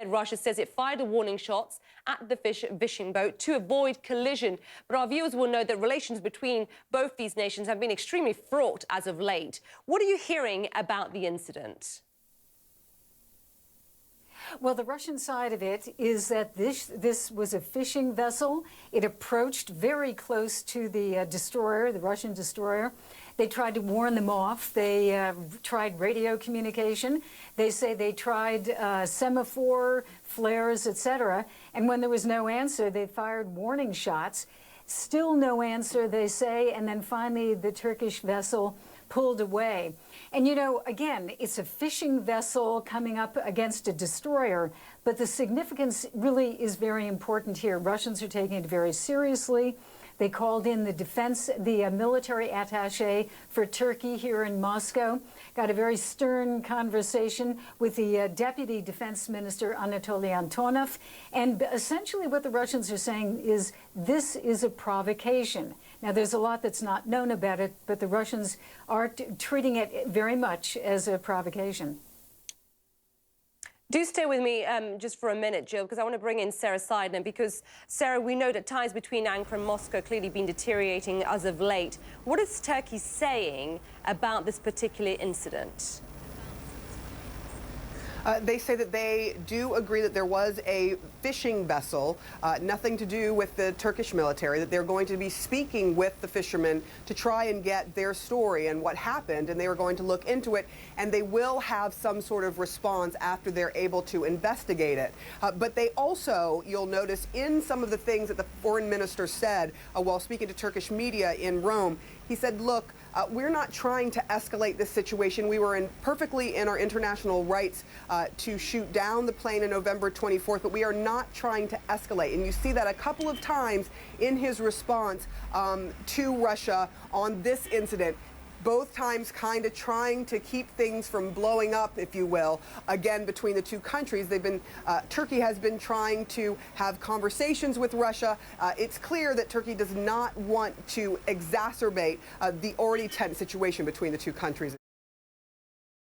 Russia says it fired warning shots at the fishing boat to avoid collision. But our viewers will know that relations between both these nations have been extremely fraught as of late. What are you hearing about the incident? Well, the Russian side of it is that this was a fishing vessel. It approached very close to the destroyer, the Russian destroyer. They tried to warn them off. They tried radio communication. They say they tried semaphore flares, etc. And when there was no answer, they fired warning shots. Still no answer, they say. And then finally, the Turkish vessel pulled away. And, you know, again, it's a fishing vessel coming up against a destroyer, but the significance really is very important here. Russians are taking it very seriously. They called in the military attaché for Turkey here in Moscow, got a very stern conversation with the Deputy Defense Minister, Anatoly Antonov. And essentially what the Russians are saying is this is a provocation. Now, there's a lot that's not known about it, but the Russians are treating it very much as a provocation. Do stay with me just for a minute, Jill, because I want to bring in Sarah Seidner, because, Sarah, we know that ties between Ankara and Moscow clearly been deteriorating as of late. What is Turkey saying about this particular incident? They say that they do agree that there was a fishing vessel, nothing to do with the Turkish military, that they're going to be speaking with the fishermen to try and get their story and what happened, and they were going to look into it, and they will have some sort of response after they're able to investigate it. But they also, you'll notice in some of the things that the foreign minister said while speaking to Turkish media in Rome, he said, look, we're not trying to escalate this situation. We were perfectly in our international rights to shoot down the plane on November 24th, but we are not trying to escalate. And you see that a couple of times in his response to Russia on this incident. Both times kind of trying to keep things from blowing up, if you will, again, between the two countries. Turkey has been trying to have conversations with Russia. It's clear that Turkey does not want to exacerbate the already tense situation between the two countries.